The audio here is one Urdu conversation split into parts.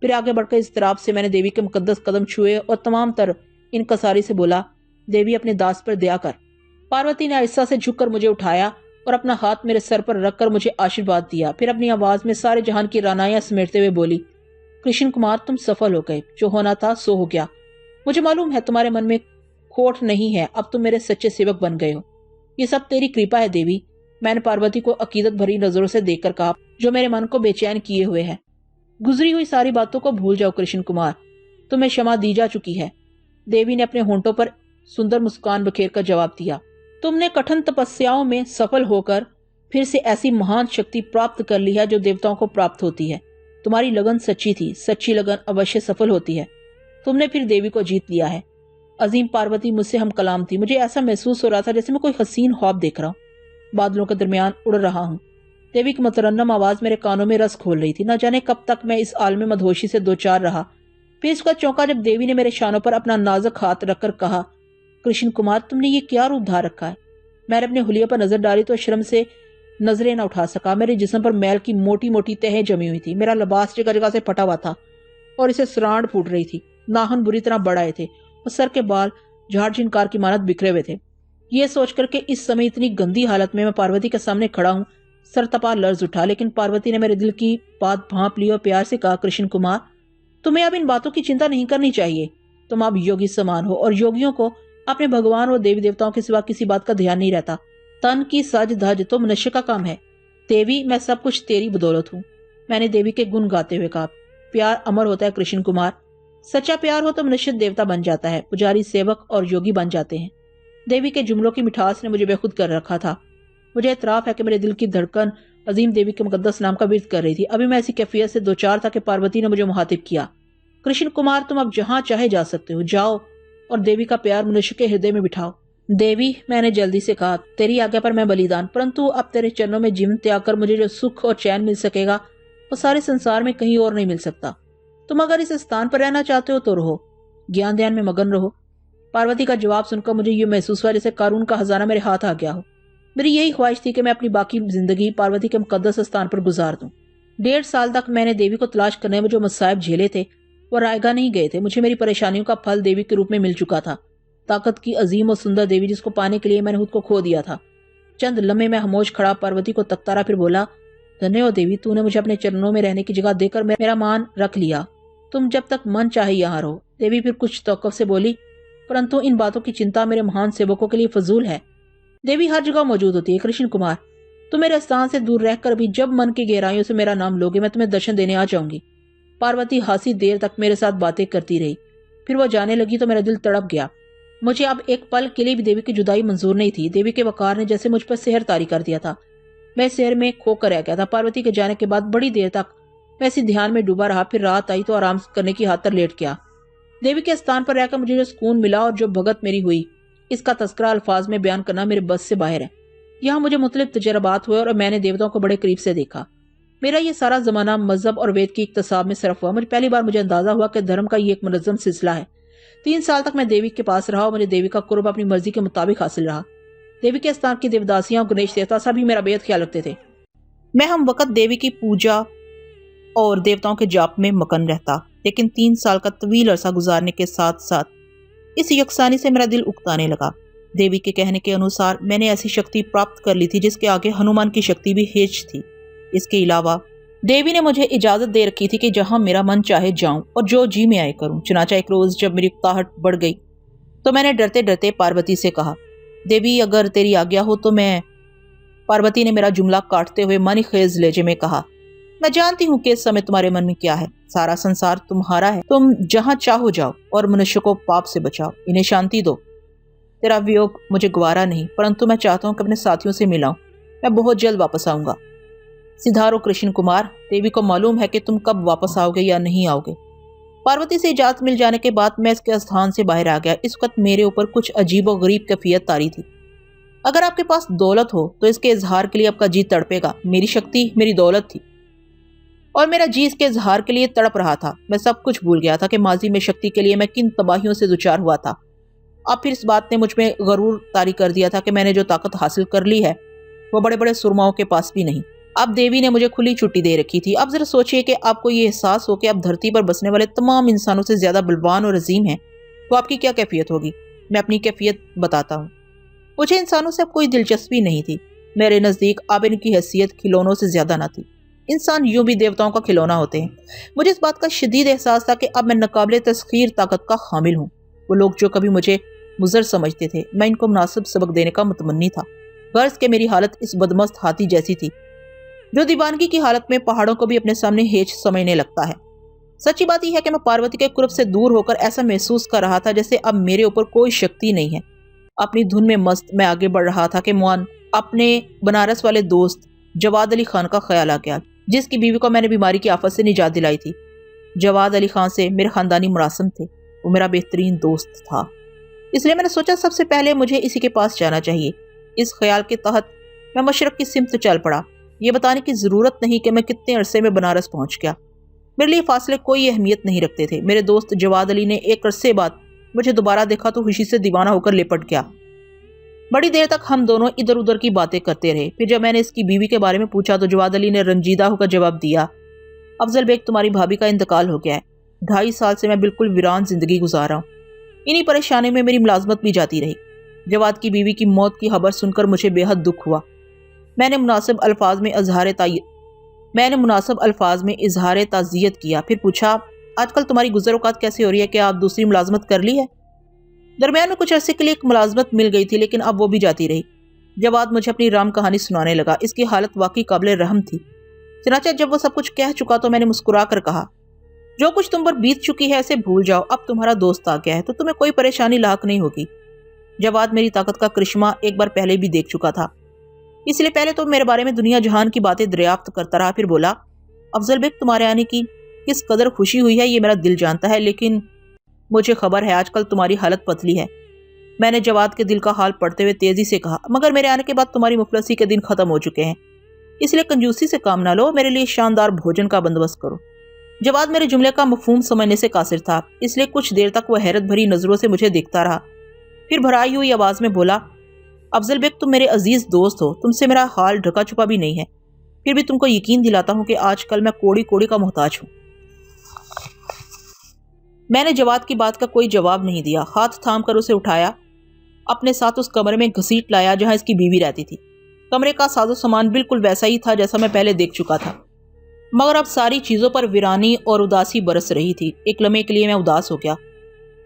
پھر آگے بڑھ کر اضطراب سے میں نے دیوی کے مقدس قدم چھوئے اور تمام تر انکساری سے بولا، دیوی اپنے داس پر دیا کر۔ پاروتی نے آہستہ سے جھک کر مجھے اٹھایا اور اپنا ہاتھ میرے سر پر رکھ کر مجھے آشیرواد دیا۔ پھر اپنی آواز میں سارے جہان کی رعنائیاں سمیٹتے ہوئے بولی، کرشن کمار، تم سفل ہو گئے، جو ہونا تھا سو ہو گیا۔ مجھے معلوم ہے تمہارے من میں کھوٹ نہیں ہے، اب تم میرے سچے سیوک بن گئے ہو۔ یہ سب تیری کرپا ہے دیوی، میں نے پاروتی کو عقیدت بھری نظروں سے دیکھ کر کہا، جو میرے من کو بے چین کیے ہوئے ہے۔ گزری ہوئی ساری باتوں کو بھول جاؤ کرشن کمار، تمہیں شمع دی جا چکی ہے۔ دیوی نے اپنے ہونٹوں پر سندر مسکان بکھیر کر جواب دیا، تم نے کٹھن تپسیاؤں میں سفل ہو کر پھر سے ایسی مہان شکتی پراپت کر لی ہے جو دیوتاؤں کو پراپت ہوتی ہے۔ تمہاری لگن سچی تھی، سچی لگن اوشیہ سفل ہوتی ہے۔ تم نے پھر دیوی کو جیت لیا ہے۔ عظیم پاروتی مجھ سے ہم کلام تھی، مجھے ایسا محسوس ہو رہا تھا جیسے میں کوئی حسین خواب دیکھ رہا ہوں، بادلوں کے درمیان اڑ رہا ہوں۔ دیوی کی مترنم آواز میرے کانوں میں رس کھول رہی تھی۔ نہ جانے کب تک میں اس عالم مدہوشی سے دوچار رہا۔ پھر اس کا چونکا جب دیوی نے میرے شانوں پر اپنا نازک ہاتھ رکھ کر کہا، کرشن کمار، تم نے یہ کیا روپ دھار رکھا ہے؟ میں نے اپنے حلیے پر نظر ڈالی تو شرم سے نظریں نہ اٹھا سکا۔ میرے جسم پر میل کی موٹی موٹی تہیں جمی ہوئی تھی، میرا لباس جگہ جگہ سے پھٹا ہوا تھا اور اسے سرانڈ پھوٹ رہی تھی، ناخن بری طرح بڑھ آئے تھے اور سر کے بال جھاڑ جھنکار کی مانت بکھرے ہوئے تھے۔ یہ سوچ کر کہ اس سمے اتنی گندی حالت میں پاروتی کے سامنے کھڑا ہوں، سر تپا لرز اٹھا، لیکن پاروتی نے میرے دل کی بات بھانپ لی اور پیار سے کہا، کرشن کمار، تمہیں اب ان باتوں کی چنتا نہیں کرنی چاہیے۔ تم اب یوگی سمان ہو اور یوگیوں کو اپنے بھگوان اور دیوی دیوتاؤں کے سوا کسی بات کا دھیان نہیں رہتا۔ تن کی سج دھج تو منشیہ کا کام ہے۔ دیوی، میں سب کچھ تیری بدولت ہوں۔ میں نے دیوی کے گن گاتے ہوئے کہا، پیار امر ہوتا ہے کرشن کمار، سچا پیار ہو تو منشیہ دیوتا بن جاتا ہے، پجاری سیوک اور یوگی بن جاتے ہیں۔ دیوی کے جملوں کی مٹھاس نے مجھے بے خود کر رکھا تھا۔ مجھے اعتراف ہے کہ میرے دل کی دھڑکن عظیم دیوی کے مقدس نام کا ورد کر رہی تھی۔ ابھی میں ایسی کیفیت سے دوچار تھا کہ پاروتی نے مجھے مخاطب کیا، کرشن کمار، تم اب جہاں چاہے جا سکتے ہو، جاؤ اور دیوی کا پیار منشیہ کے ہردے میں بٹھاؤ۔ دیوی، میں نے جلدی سے کہا، تیری آگیا پر میں بلیدان، پرنتو اب تیرے چرنوں میں جیون تیاگ کر مجھے جو سکھ اور چین مل سکے گا وہ سارے سنسار میں کہیں اور نہیں مل سکتا۔ تم اگر اس استان پر رہنا چاہتے ہو تو رہو، گیان دھیان میں مگن رہو۔ پاروتی کا جواب سن کر مجھے یہ محسوس ہوا جیسے قارون کا خزانہ میرے ہاتھ آ گیا ہو۔ میری یہی خواہش تھی کہ میں اپنی باقی زندگی پاروتی کے مقدس استان پر گزار دوں۔ 1.5 سال تک میں نے دیوی کو تلاش کرنے میں جو مصائب جھیلے تھے وہ رائگاں نہیں گئے تھے۔ مجھے میری پریشانیوں کا پھل دیوی کے روپ میں مل چکا تھا، طاقت کی عظیم اور سندر دیوی جس کو پانے کے لیے میں نے خود کو کھو دیا تھا۔ چند لمحے میں خاموش کھڑا پاروتی کو تکتا رہا، پھر بولا، دھنیہ ہو دیوی، تو نے مجھے اپنے چرنوں میں رہنے کی جگہ دے کر میرا مان رکھ لیا۔ تم جب تک من چاہے یہاں رہو۔ دیوی پھر کچھ توقف سے بولی، پرنتو ان باتوں کی چنتا میرے مہان سیوکوں کے لیے فضول ہے۔ دیوی ہر جگہ موجود ہوتی ہے کرشن کمار، تم میرے استان سے دور رہ کر بھی جب من کی گہرائیوں سے میرا نام لوگے میں تمہیں درشن دینے آ جاؤں گی۔ پاروتی ہاسی دیر تک میرے ساتھ باتیں کرتی رہی، پھر وہ جانے لگی تو میرا دل تڑپ گیا۔ مجھے اب ایک پل کے لیے بھی دیوی کی جدائی منظور نہیں تھی۔ دیوی کے وقار نے جیسے مجھ پر سحر طاری کر دیا تھا، میں سحر میں کھو کر رہ گیا تھا۔ پاروتی کے جانے کے بعد بڑی دیر تک میں اسی دھیان میں ڈوبا رہا، پھر رات آئی تو آرام کرنے کی خاطر لیٹ گیا۔ دیوی کے استان پر رہ کر مجھے جو سکون ملا اور جو بھگت میری ہوئی، اس کا تذکرہ الفاظ میں بیان کرنا میرے بس سے باہر ہے۔ یہاں مجھے مختلف تجربات ہوئے اور میں نے دیوتاؤں کو بڑے قریب سے دیکھا۔ میرا یہ سارا زمانہ مذہب اور وید کی اکتساب میں صرف ہوا۔ پہلی بار مجھے اندازہ ہوا کہ دھرم کا یہ ایک منظم سلسلہ ہے۔ 3 سال تک میں دیوی کے پاس رہا اور مجھے دیوی کا قرب اپنی مرضی کے مطابق حاصل رہا۔ دیوی کے استان کی دیوداسیاں اور گنیش دیوتا سبھی میرا بے حد خیال رکھتے تھے۔ میں ہم وقت دیوی کی پوجا اور دیوتاؤں کے جاپ میں مگن رہتا، لیکن 3 سال کا طویل عرصہ گزارنے کے ساتھ ساتھ اس یکسانی سے میرا دل اکتانے لگا۔ دیوی کے کہنے کے انوسار میں نے ایسی شکتی پراپت کر لی تھی جس کے آگے ہنومان کی شکتی بھی ہیچ تھی۔ اس کے علاوہ دیوی نے مجھے اجازت دے رکھی تھی کہ جہاں میرا من چاہے جاؤں اور جو جی میں آئے کروں۔ چنانچہ ایک روز جب میری اکتاہٹ بڑھ گئی تو میں نے ڈرتے ڈرتے پاروتی سے کہا، دیوی اگر تیری آگیا ہو تو میں۔ پاروتی نے میرا جملہ کاٹتے ہوئے منی خیز لہجے میں کہا، میں جانتی ہوں کہ اس سمے تمہارے من میں کیا ہے، سارا سنسار تمہارا ہے، تم جہاں چاہو جاؤ اور منشیہ کو پاپ سے بچاؤ، انہیں شانتی دو۔ تیرا ویوگ مجھے گوارا نہیں، پرنتو میں چاہتا ہوں کہ اپنے ساتھیوں سے ملاؤں، میں بہت جلد واپس آؤں گا۔ سدھارو کرشن کمار، دیوی کو معلوم ہے کہ تم کب واپس آؤ گے یا نہیں آؤ گے۔ پاروتی سے اجازت مل جانے کے بعد میں اس کے استھان سے باہر آ گیا۔ اس وقت میرے اوپر کچھ عجیب و غریب کیفیت طاری تھی۔ اگر آپ کے پاس دولت ہو تو اس کے اظہار کے لیے آپ کا جی تڑپے گا۔ میری شکتی میری دولت تھی اور میرا جی اس کے اظہار کے لیے تڑپ رہا تھا۔ میں سب کچھ بھول گیا تھا کہ ماضی میں شکتی کے لیے میں کن تباہیوں سے دوچار ہوا تھا۔ اب پھر اس بات نے مجھ میں غرور طاری کر دیا تھا کہ میں نے جو طاقت حاصل کر لی ہے وہ بڑے بڑے سرماؤں کے پاس بھی نہیں۔ اب دیوی نے مجھے کھلی چھٹی دے رکھی تھی. اب ذرا سوچئے کہ آپ کو یہ احساس ہو کہ اب دھرتی پر بسنے والے تمام انسانوں سے زیادہ بلوان اور عظیم ہیں تو آپ کی کیا کیفیت ہوگی. میں اپنی کیفیت بتاتا ہوں. مجھے انسانوں سے اب کوئی دلچسپی نہیں تھی. میرے نزدیک اب ان کی حیثیت کھلونوں سے زیادہ نہ تھی. انسان یوں بھی دیوتاؤں کا کھلونا ہوتے ہیں. مجھے اس بات کا شدید احساس تھا کہ اب میں ناقابل تسخیر طاقت کا حامل ہوں. وہ لوگ جو کبھی مجھے مضر سمجھتے تھے، میں ان کو مناسب سبق دینے کا متمنی تھا. غرض کہ میری حالت اس بدمست ہاتھی جیسی تھی جو دیوانگی کی حالت میں پہاڑوں کو بھی اپنے سامنے ہیچ سمجھنے لگتا ہے. سچی بات یہ ہے کہ میں پاروتی کے قرب سے دور ہو کر ایسا محسوس کر رہا تھا جیسے اب میرے اوپر کوئی شکتی نہیں ہے. اپنی دھن میں مست میں آگے بڑھ رہا تھا کہ موان اپنے بنارس والے دوست جواد علی خان کا خیال آ گیا، جس کی بیوی کو میں نے بیماری کی آفت سے نجات دلائی تھی. جواد علی خان سے میرے خاندانی مراسم تھے. وہ میرا بہترین دوست تھا، اس لیے میں نے سوچا سب سے پہلے مجھے اسی کے پاس جانا چاہیے. اس خیال کے تحت میں مشرق کی سمت چل پڑا. یہ بتانے کی ضرورت نہیں کہ میں کتنے عرصے میں بنارس پہنچ گیا. میرے لیے فاصلے کوئی اہمیت نہیں رکھتے تھے. میرے دوست جواد علی نے ایک عرصے بعد مجھے دوبارہ دیکھا تو خوشی سے دیوانہ ہو کر لپٹ گیا. بڑی دیر تک ہم دونوں ادھر ادھر کی باتیں کرتے رہے. پھر جب میں نے اس کی بیوی کے بارے میں پوچھا تو جواد علی نے رنجیدہ ہو کر جواب دیا، افضل بیگ تمہاری بھابھی کا انتقال ہو گیا ہے. 2.5 سال سے میں بالکل ویران زندگی گزار رہا ہوں. انہی پریشانی میں میری ملازمت بھی جاتی رہی. جواد کی بیوی کی موت کی خبر سن کر مجھے بے حد دکھ ہوا. میں نے مناسب الفاظ میں اظہار تعزیت کیا. پھر پوچھا، آج کل تمہاری گزر اوقات کیسے ہو رہی ہے؟ کہ آپ دوسری ملازمت کر لی ہے؟ درمیان میں کچھ عرصے کے لیے ایک ملازمت مل گئی تھی لیکن اب وہ بھی جاتی رہی. جواد مجھے اپنی رام کہانی سنانے لگا. اس کی حالت واقعی قابل رحم تھی. چنانچہ جب وہ سب کچھ کہہ چکا تو میں نے مسکرا کر کہا، جو کچھ تم پر بیت چکی ہے اسے بھول جاؤ. اب تمہارا دوست آ گیا ہے تو تمہیں کوئی پریشانی لاحق نہیں ہوگی. جواد میری طاقت کا کرشمہ ایک بار پہلے بھی دیکھ چکا تھا، اس لیے پہلے تو میرے بارے میں دنیا جہان کی باتیں دریافت کرتا رہا. پھر بولا، افضل بیگ تمہارے آنے کی کس قدر خوشی ہوئی ہے یہ میرا دل جانتا ہے، لیکن مجھے خبر ہے آج کل تمہاری حالت پتلی ہے. میں نے جواد کے دل کا حال پڑھتے ہوئے تیزی سے کہا، مگر میرے آنے کے بعد تمہاری مفلسی کے دن ختم ہو چکے ہیں، اس لیے کنجوسی سے کام نہ لو. میرے لیے شاندار بھوجن کا بندوبست کرو. جواد میرے جملے کا مفہوم سمجھنے سے قاصر تھا، اس لیے کچھ دیر تک وہ حیرت بھری نظروں سے مجھے دیکھتا رہا. پھر بھرائی ہوئی آواز میں بولا، افضل بیگ تم میرے عزیز دوست ہو، تم سے میرا حال ڈھکا چھپا بھی نہیں ہے. پھر بھی تم کو یقین دلاتا ہوں کہ آج کل میں کوڑی کوڑی کا محتاج ہوں. میں نے جواد کی بات کا کوئی جواب نہیں دیا. ہاتھ تھام کر اسے اٹھایا، اپنے ساتھ اس کمرے میں گھسیٹ لایا جہاں اس کی بیوی رہتی تھی. کمرے کا ساز و سامان بالکل ویسا ہی تھا جیسا میں پہلے دیکھ چکا تھا، مگر اب ساری چیزوں پر ویرانی اور اداسی برس رہی تھی. ایک لمحے کے لیے میں اداس ہو گیا.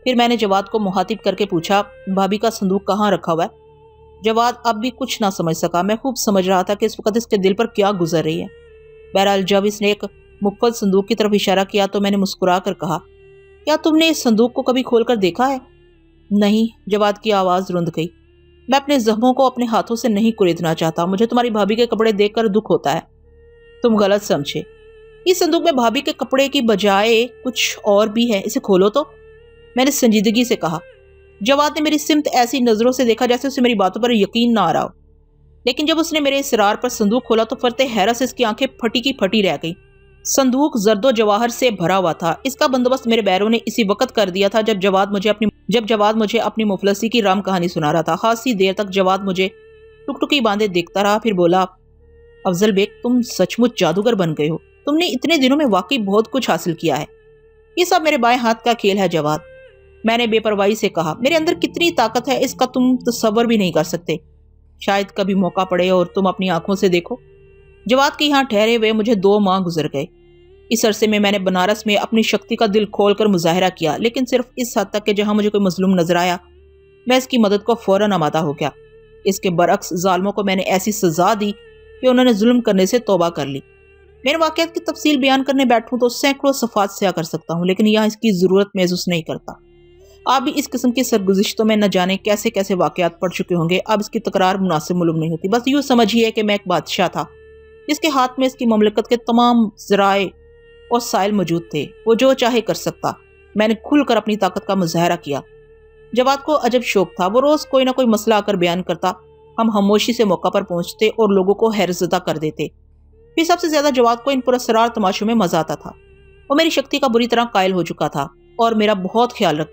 پھر میں نے جواد کو مخاطب کر کے پوچھا، بھابھی کا صندوق کہاں رکھا ہوا ہے؟ جواد اب بھی کچھ نہ سمجھ سکا. میں خوب سمجھ رہا تھا کہ اس وقت اس کے دل پر کیا گزر رہی ہے. بہرحال جب اس نے ایک مقفل صندوق کی طرف اشارہ کیا تو میں نے مسکرا کر کہا، کیا تم نے اس صندوق کو کبھی کھول کر دیکھا ہے؟ نہیں. جواد کی آواز رند گئی. میں اپنے زخموں کو اپنے ہاتھوں سے نہیں کریدنا چاہتا. مجھے تمہاری بھابھی کے کپڑے دیکھ کر دکھ ہوتا ہے. تم غلط سمجھے. اس صندوق میں بھابھی کے کپڑے کی بجائے کچھ اور بھی ہے، اسے کھولو تو. میں نے سنجیدگی سے کہا. جواد نے میری سمت ایسی نظروں سے دیکھا جیسے اسے میری باتوں پر یقین نہ آ رہا ہو، لیکن جب اس نے میرے اصرار پر صندوق کھولا تو فرتے حیرت سے اس کی آنکھیں پھٹی کی پھٹی رہ گئی. صندوق زرد و جواہر سے بھرا ہوا تھا. اس کا بندوبست میرے بیروں نے اسی وقت کر دیا تھا جب جواد مجھے اپنی مفلسی کی رام کہانی سنا رہا تھا. خاصی دیر تک جواد مجھے ٹک باندھے دیکھتا رہا. پھر بولا، افضل بیگ تم سچ مچ جادوگر بن گئے ہو. تم نے اتنے دنوں میں واقعی بہت کچھ حاصل کیا ہے. یہ سب میرے بائیں ہاتھ کا کھیل ہے جواد. میں نے بے پرواہی سے کہا، میرے اندر کتنی طاقت ہے اس کا تم تصور بھی نہیں کر سکتے. شاید کبھی موقع پڑے اور تم اپنی آنکھوں سے دیکھو. جواد کے یہاں ٹھہرے ہوئے مجھے 2 ماہ گزر گئے. اس عرصے میں نے بنارس میں اپنی شکتی کا دل کھول کر مظاہرہ کیا، لیکن صرف اس حد تک کہ جہاں مجھے کوئی مظلوم نظر آیا میں اس کی مدد کو فوراً آمادہ ہو گیا. اس کے برعکس ظالموں کو میں نے ایسی سزا دی کہ انہوں نے ظلم کرنے سے توبہ کر لی. میرے واقعات کی تفصیل بیان کرنے بیٹھوں تو سینکڑوں صفحات سیاہ کر سکتا ہوں، لیکن یہاں اس کی ضرورت محسوس نہیں کرتا. آپ بھی اس قسم کی سرگزشتوں میں نہ جانے کیسے کیسے واقعات پڑھ چکے ہوں گے. اب اس کی تکرار مناسب معلوم نہیں ہوتی. بس یوں سمجھیے کہ میں ایک بادشاہ تھا جس کے ہاتھ میں اس کی مملکت کے تمام ذرائع اور سائل موجود تھے. وہ جو چاہے کر سکتا. میں نے کھل کر اپنی طاقت کا مظاہرہ کیا. جواد کو عجب شوق تھا. وہ روز کوئی نہ کوئی مسئلہ آ کر بیان کرتا. ہم خاموشی سے موقع پر پہنچتے اور لوگوں کو حیرت زدہ کر دیتے. پھر سب سے زیادہ جواد کو ان پراسرار تماشوں میں مزہ آتا تھا. وہ میری شکتی کا بری طرح قائل ہو چکا تھا اور میرا بہت خیال رکھتا